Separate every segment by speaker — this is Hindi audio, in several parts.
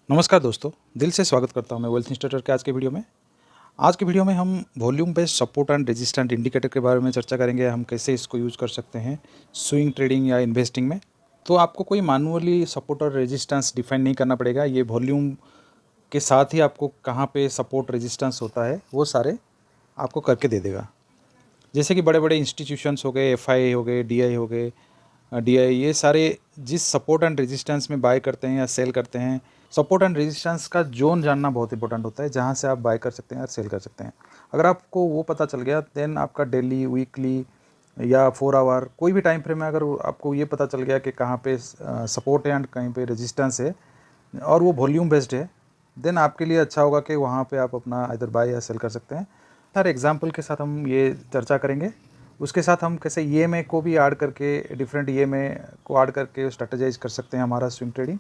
Speaker 1: नमस्कार दोस्तों, दिल से स्वागत करता हूं मैं वेल्थ इंस्टीट्यूटर के आज के वीडियो में। आज के वीडियो में हम volume based support and resistant indicator के बारे में चर्चा करेंगे। हम कैसे इसको यूज़ कर सकते हैं स्विंग ट्रेडिंग या इन्वेस्टिंग में। तो आपको कोई मैनुअली सपोर्ट और रेजिस्टेंस डिफाइन नहीं करना पड़ेगा। ये वॉल्यूम के साथ ही आपको कहाँ पे सपोर्ट रेजिस्टेंस होता है वो सारे आपको करके दे देगा। जैसे कि बड़े बड़े इंस्टीट्यूशंस हो गए, एफआई हो गए, डीआई हो गए, डीआई, ये सारे जिस सपोर्ट एंड रेजिस्टेंस में बाय करते हैं या सेल करते हैं, सपोर्ट एंड रेजिस्टेंस का जोन जानना बहुत इंपॉर्टेंट होता है, जहाँ से आप बाय कर सकते हैं और सेल कर सकते हैं। अगर आपको वो पता चल गया, देन आपका डेली, वीकली या 4 आवर कोई भी टाइम फ्रेम में अगर आपको ये पता चल गया कि कहाँ पे सपोर्ट है एंड कहीं पे रेजिस्टेंस है और वो वॉल्यूम बेस्ड है, देन आपके लिए अच्छा होगा कि वहाँ पे आप अपना इधर बाय या सेल कर सकते हैं। हर एग्जाम्पल के साथ हम ये चर्चा करेंगे। उसके साथ हम कैसे ईएमए को भी ऐड करके, डिफरेंट ईएमए को ऐड करके स्ट्रेटेजाइज कर सकते हैं हमारा स्विंग ट्रेडिंग,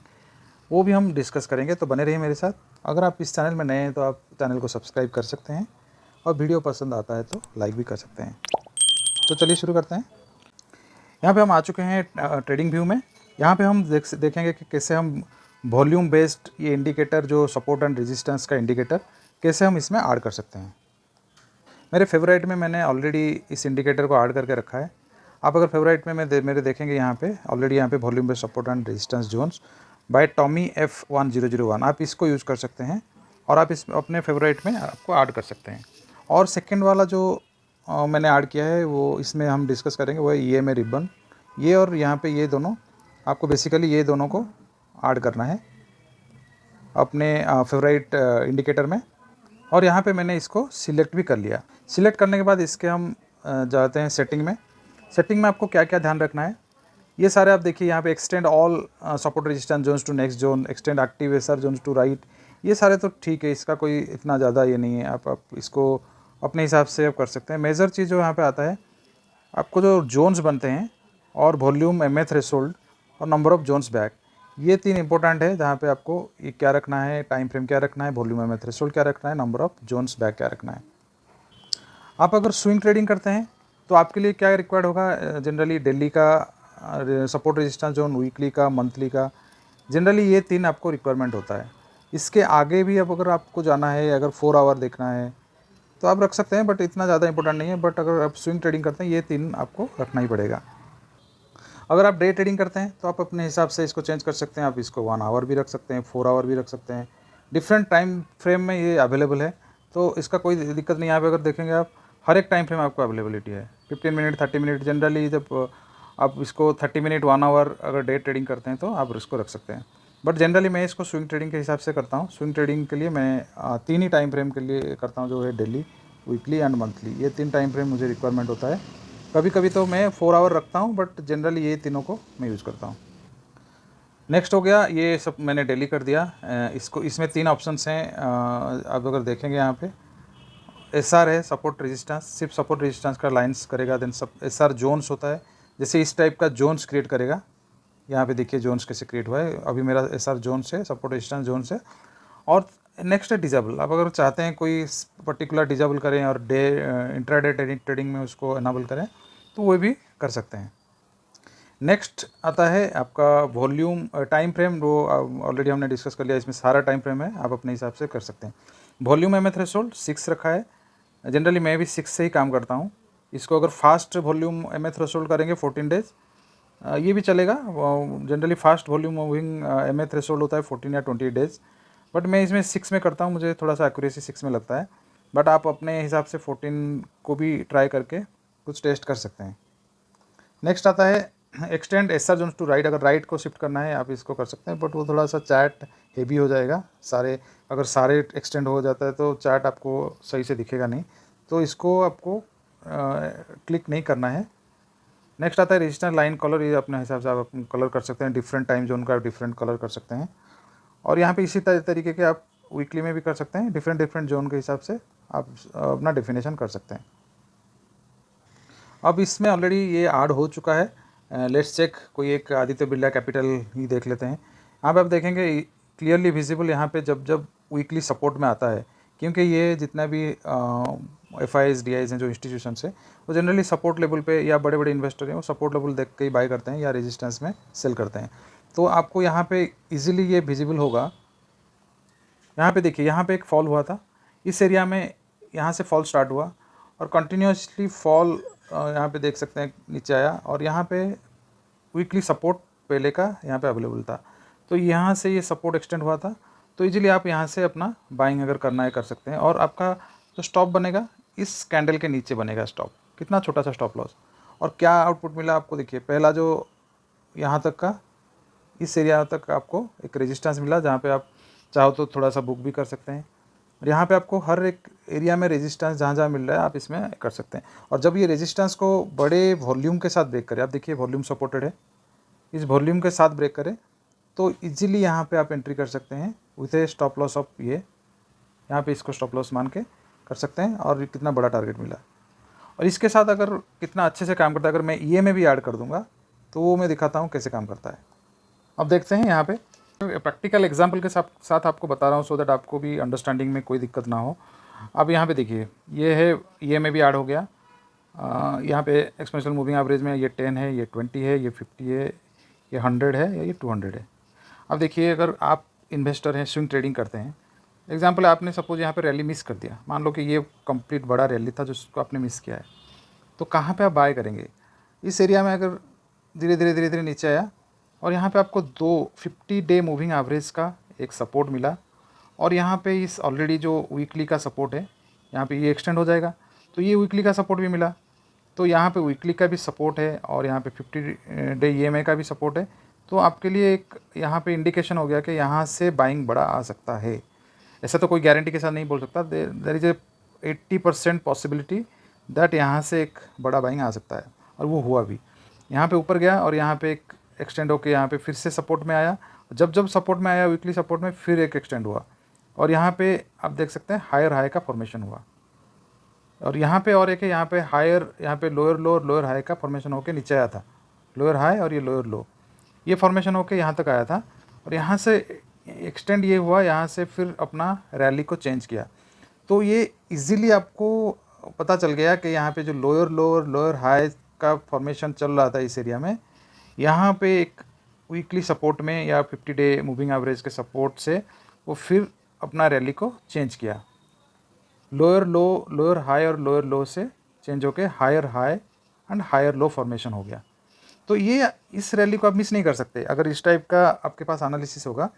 Speaker 1: वो भी हम डिस्कस करेंगे। तो बने रहिए मेरे साथ। अगर आप इस चैनल में नए हैं तो आप चैनल को सब्सक्राइब कर सकते हैं और वीडियो पसंद आता है तो लाइक भी कर सकते हैं। तो चलिए शुरू करते हैं। यहाँ पे हम आ चुके हैं ट्रेडिंग व्यू में। यहाँ पे हम देखेंगे कि कैसे हम वॉल्यूम बेस्ड ये इंडिकेटर, जो सपोर्ट एंड रेजिस्टेंस का इंडिकेटर, कैसे हम इसमें ऐड कर सकते हैं। मेरे फेवरेट में मैंने ऑलरेडी इस इंडिकेटर को ऐड करके रखा है। आप अगर फेवरेट में मेरे देखेंगे यहाँ पे ऑलरेडी यहाँ पे volume based support and resistance zones by Tommy F1001, आप इसको यूज़ कर सकते हैं और आप इस अपने फेवरेट में आपको ऐड कर सकते हैं। और सेकंड वाला जो मैंने ऐड किया है वो इसमें हम डिस्कस करेंगे, वो है ईएमए रिबन। ये और यहाँ पे ये दोनों आपको बेसिकली ये दोनों को ऐड करना है अपने फेवरेट इंडिकेटर में। और यहाँ पे मैंने इसको सिलेक्ट भी कर लिया। सिलेक्ट करने के बाद इसके हम जाते हैं सेटिंग में। सेटिंग में आपको क्या क्या ध्यान रखना है, ये सारे आप देखिए यहाँ पे extend all support resistance zones to next zone, extend active SR zones to right, ये सारे तो ठीक है, इसका कोई इतना ज़्यादा ये नहीं है। आप इसको अपने हिसाब से आप कर सकते हैं। मेजर चीज़ जो यहाँ पे आता है, आपको जो जोन्स बनते हैं और वॉल्यूम, एमए थ्रेशोल्ड और नंबर ऑफ जोन्स बैक, ये 3 इंपॉर्टेंट है। जहाँ पे आपको ये क्या रखना है, टाइम फ्रेम क्या रखना है, वॉल्यूम, एमए थ्रेशोल्ड क्या रखना है, नंबर ऑफ जोन्स बैक क्या रखना है। आप अगर स्विंग ट्रेडिंग करते हैं तो आपके लिए क्या रिक्वायर्ड होगा, जनरली डेली का सपोर्ट रेजिस्टेंस जोन, वीकली का, मंथली का, जनरली ये 3 आपको रिक्वायरमेंट होता है। इसके आगे भी अब अगर आपको जाना है, अगर 4 आवर देखना है तो आप रख सकते हैं, बट इतना ज़्यादा इंपॉर्टेंट नहीं है। बट अगर आप स्विंग ट्रेडिंग करते हैं ये 3 आपको रखना ही पड़ेगा। अगर आप डे ट्रेडिंग करते हैं तो आप अपने हिसाब से इसको चेंज कर सकते हैं। आप इसको 1 आवर भी रख सकते हैं, 4 आवर भी रख सकते हैं, डिफरेंट टाइम फ्रेम में ये अवेलेबल है, तो इसका कोई दिक्कत नहीं है। यहाँ पे अगर देखेंगे आप, हर एक टाइम फ्रेम आपको अवेलेबिलिटी है। 15 मिनट, 30 मिनट, जनरली जब आप इसको 30 मिनट, 1 आवर अगर डे ट्रेडिंग करते हैं तो आप इसको रख सकते हैं। बट जनरली मैं इसको स्विंग ट्रेडिंग के हिसाब से करता हूँ। स्विंग ट्रेडिंग के लिए मैं 3 ही टाइम फ्रेम के लिए करता हूँ, जो है डेली, वीकली एंड मंथली। ये 3 टाइम फ्रेम मुझे रिक्वायरमेंट होता है। कभी कभी तो मैं 4 आवर रखता हूँ, बट जनरली ये तीनों को मैं यूज़ करता हूँ। नेक्स्ट हो गया, ये सब मैंने डेली कर दिया। इसको, इसमें 3 ऑप्शंस हैं। आप अगर देखेंगे यहाँ पे एसआर है, सपोर्ट रेजिस्टेंस, सिर्फ सपोर्ट रेजिस्टेंस का लाइंस करेगा। देन सब एसआर जोन्स होता है, जैसे इस टाइप का जोन्स क्रिएट करेगा। यहाँ पे देखिए जोन्स कैसे क्रिएट हुआ है। अभी मेरा एसआर जोन्स है, सपोर्ट रेजिस्टेंस जोन्स है। और नेक्स्ट है डिजेबल। आप अगर चाहते हैं कोई पर्टिकुलर डिजेबल करें और डे इंट्राडे ट्रेडिंग में उसको एनाबल करें तो वो भी कर सकते हैं। नेक्स्ट आता है आपका वॉल्यूम टाइम फ्रेम, वो ऑलरेडी हमने डिस्कस कर लिया। इसमें सारा टाइम फ्रेम है, आप अपने हिसाब से कर सकते हैं। वॉल्यूम एमए थ्रेशोल्ड 6 रखा है। जनरली मैं भी 6 से ही काम करता हूँ। इसको अगर फास्ट वॉल्यूम एमए थ्रेशोल्ड करेंगे 14 डेज, ये भी चलेगा। Generally fast volume moving MA threshold होता है 14 या 20 डेज, बट मैं इसमें 6 में करता हूँ। मुझे थोड़ा सा एक्यूरेसी 6 में लगता है, बट आप अपने हिसाब से 14 को भी ट्राई करके कुछ टेस्ट कर सकते हैं। नेक्स्ट आता है extend SR zones to right. अगर राइट को शिफ्ट करना है आप इसको कर सकते हैं, बट वो थोड़ा सा चार्ट हेवी हो जाएगा। अगर सारे एक्सटेंड हो जाता है तो चार्ट आपको सही से दिखेगा नहीं, तो इसको आपको क्लिक नहीं करना है। नेक्स्ट आता है रजिस्टर लाइन कलर। ये अपने हिसाब से आप कलर कर सकते हैं, डिफरेंट टाइम जोन का डिफरेंट कलर कर सकते हैं। और यहाँ पे इसी तरीके के आप वीकली में भी कर सकते हैं, डिफरेंट जोन के हिसाब से आप अपना डेफिनेशन कर सकते हैं। अब इसमें ऑलरेडी ये ऐड हो चुका है। लेट्स चेक, कोई एक आदित्य बिरला कैपिटल ही देख लेते हैं। यहाँ पे आप देखेंगे क्लियरली विजिबल यहाँ पे जब जब वीकली सपोर्ट में आता है, क्योंकि ये जितना भी एफआईज, डीआईज हैं, जो इंस्टीट्यूशंस है, वो जनरली सपोर्ट लेवल पे, या बड़े बड़े इन्वेस्टर हैं वो सपोर्ट लेवल देख के ही बाय करते हैं या रेजिस्टेंस में सेल करते हैं। तो आपको यहाँ पे इजीली ये विजिबल होगा यहाँ पे देखिए, यहाँ पे एक फॉल हुआ था, इस एरिया में यहाँ से फॉल स्टार्ट हुआ और कंटिन्यूसली फॉल यहाँ पे देख सकते हैं नीचे आया और यहाँ पे वीकली सपोर्ट पहले का यहाँ पे अवेलेबल था, तो यहाँ से ये सपोर्ट एक्सटेंड हुआ था। तो इजीली आप यहाँ से अपना बाइंग अगर करना है कर सकते हैं। और आपका जो स्टॉप बनेगा इस कैंडल के नीचे बनेगा स्टॉप, कितना छोटा सा स्टॉप लॉस। और क्या आउटपुट मिला आपको, देखिए पहला जो यहाँ तक का, इस एरिया तक आपको एक रेजिस्टेंस मिला जहाँ पे आप चाहो तो थोड़ा सा बुक भी कर सकते हैं। और यहाँ पे आपको हर एक एरिया में रेजिस्टेंस जहाँ जहाँ मिल रहा है आप इसमें कर सकते हैं। और जब ये रेजिस्टेंस को बड़े वॉल्यूम के साथ ब्रेक करे, आप देखिए वॉल्यूम सपोर्टेड है, इस वॉल्यूम के साथ ब्रेक करे तो इजीली यहाँ पे आप एंट्री कर सकते हैं with A stop loss of ये, यहाँ पे इसको स्टॉप लॉस मान के कर सकते हैं। और कितना बड़ा टारगेट मिला, और इसके साथ अगर कितना अच्छे से काम करता है, अगर मैं ये में भी ऐड कर दूंगा तो वो मैं दिखाता हूँ कैसे काम करता है। अब देखते हैं यहाँ पे प्रैक्टिकल एग्जाम्पल के साथ आपको बता रहा हूँ सो दैट आपको भी अंडरस्टैंडिंग में कोई दिक्कत ना हो। अब यहाँ पे देखिए ये है, ये में भी ऐड हो गया। यहाँ पे एक्सपोनेंशियल मूविंग एवरेज में ये 10 है, ये 20 है, ये 50 है, ये 100 है या ये 200 है। अब देखिए अगर आप इन्वेस्टर हैं, स्विंग ट्रेडिंग करते हैं, एग्जाम्पल आपने सपोज यहाँ पे रैली मिस कर दिया, मान लो कि ये कंप्लीट बड़ा रैली था जिसको आपने मिस किया है, तो कहाँ पे आप बाय करेंगे? इस एरिया में अगर धीरे धीरे नीचे आया और यहाँ पे आपको 50 डे मूविंग एवरेज का एक सपोर्ट मिला और यहाँ पे इस ऑलरेडी जो वीकली का सपोर्ट है यहाँ पे ये एक्सटेंड हो जाएगा, तो ये वीकली का सपोर्ट भी मिला, तो यहाँ पे वीकली का भी सपोर्ट है और यहाँ पे 50 डे EMA का भी सपोर्ट है। तो आपके लिए एक यहाँ पे इंडिकेशन हो गया कि यहाँ से बाइंग बड़ा आ सकता है। ऐसा तो कोई गारंटी के साथ नहीं बोल सकता, there is a 80% possibility that यहाँ से एक बड़ा बाइंग आ सकता है, और वो हुआ भी। यहाँ पे ऊपर गया और यहाँ पे एक एक्सटेंड होकर यहाँ पे फिर से सपोर्ट में आया, जब सपोर्ट में आया वीकली सपोर्ट में फिर एक एक्सटेंड हुआ और यहाँ पे आप देख सकते हैं हायर हाई का फॉर्मेशन हुआ। और यहाँ पे और एक है, यहाँ पे हायर, यहाँ पे लोअर लो और लोअर हाई का फॉर्मेशन होकर नीचे आया था, लोअर हाई और ये लोअर लो, ये फॉर्मेशन होकर यहाँ तक आया था और यहाँ से एक्सटेंड ये हुआ, यहाँ से फिर अपना रैली को चेंज किया। तो ये इजीली आपको पता चल गया कि यहाँ पे जो लोअर लो और लोअर हाई का फॉर्मेशन चल रहा था इस एरिया में, यहाँ पे एक वीकली सपोर्ट में या 50 डे मूविंग एवरेज के सपोर्ट से वो फिर अपना रैली को चेंज किया, लोअर लो, लोअर हाई और लोअर लो से चेंज होके higher high and higher low formation हो गया। तो ये इस रैली को आप मिस नहीं कर सकते। अगर इस टाइप का आपके पास एनालिसिस होगा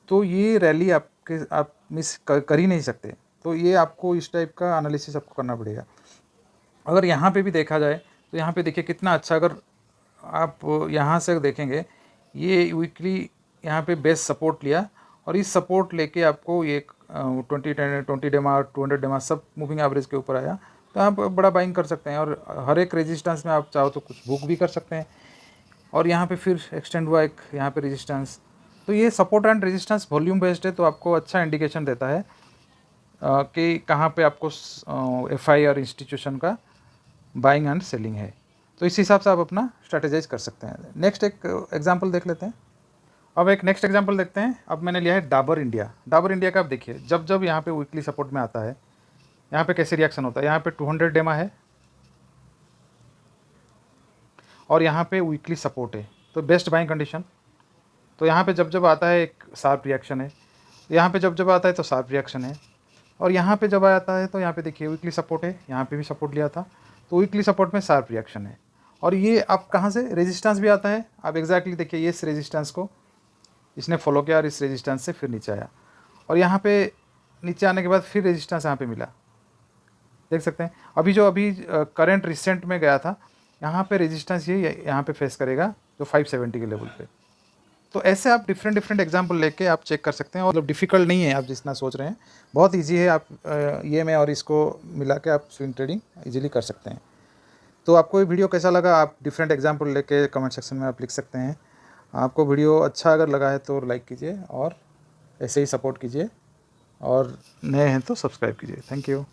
Speaker 1: तो ये रैली आप मिस कर ही नहीं सकते। तो ये आपको इस टाइप का एनालिसिस आपको करना पड़ेगा। अगर यहाँ पे भी देखा जाए तो यहाँ पे देखिए कितना अच्छा, अगर आप यहाँ से देखेंगे ये वीकली यहाँ पे बेस्ट सपोर्ट लिया और इस सपोर्ट लेके आपको ये 20 डेमा 200 डेमा सब मूविंग एवरेज के ऊपर आया, तो आप बड़ा बाइंग कर सकते हैं। और हर एक रेजिस्टेंस में आप चाहो तो कुछ बुक भी कर सकते हैं। और यहाँ पे फिर एक्सटेंड हुआ एक यहाँ पे रेजिस्टेंस, तो ये support and resistance volume based है, तो आपको अच्छा इंडिकेशन देता है कि कहाँ पे आपको FI और इंस्टीट्यूशन का बाइंग एंड सेलिंग है। तो इस हिसाब से आप अपना स्ट्रेटेजाइज कर सकते हैं। नेक्स्ट एक एग्जांपल देख लेते हैं। अब एक नेक्स्ट एग्जांपल देखते हैं। अब मैंने लिया है डाबर इंडिया। डाबर इंडिया का आप देखिए जब यहाँ पे वीकली सपोर्ट में आता है, यहाँ पे कैसे रिएक्शन होता है। यहाँ पे 200 डेमा है और यहाँ पे वीकली सपोर्ट है, तो बेस्ट बाइंग कंडीशन। तो यहाँ पे जब आता है एक शार्प रिएक्शन है, यहाँ पे जब आता है तो शार्प रिएक्शन है, और यहाँ पे जब आता है तो यहाँ पे देखिए वीकली सपोर्ट है, यहाँ पे भी सपोर्ट लिया था, तो वीकली सपोर्ट में शार्प रिएक्शन है। और ये आप कहाँ से रेजिस्टेंस भी आता है, आप एग्जैक्टली देखिए ये इस रेजिस्टेंस को इसने फॉलो किया और इस रेजिस्टेंस से फिर नीचे आया, और यहाँ पे नीचे आने के बाद फिर रेजिस्टेंस यहाँ पे मिला, देख सकते हैं। अभी करंट रिसेंट में गया था, यहाँ पे रेजिस्टेंस ये यहाँ पे फेस करेगा जो 570 के लेवल पे। तो ऐसे आप डिफरेंट एग्जांपल लेके आप चेक कर सकते हैं। और डिफ़िकल्ट नहीं है आप जितना सोच रहे हैं, बहुत इजी है। आप ये में और इसको मिला के आप स्विंग ट्रेडिंग इजीली कर सकते हैं। तो आपको ये वीडियो कैसा लगा, आप डिफरेंट एग्जांपल लेके कमेंट सेक्शन में आप लिख सकते हैं। आपको वीडियो अच्छा अगर लगा है तो लाइक कीजिए और ऐसे ही सपोर्ट कीजिए, और नए हैं तो सब्सक्राइब कीजिए। Thank you.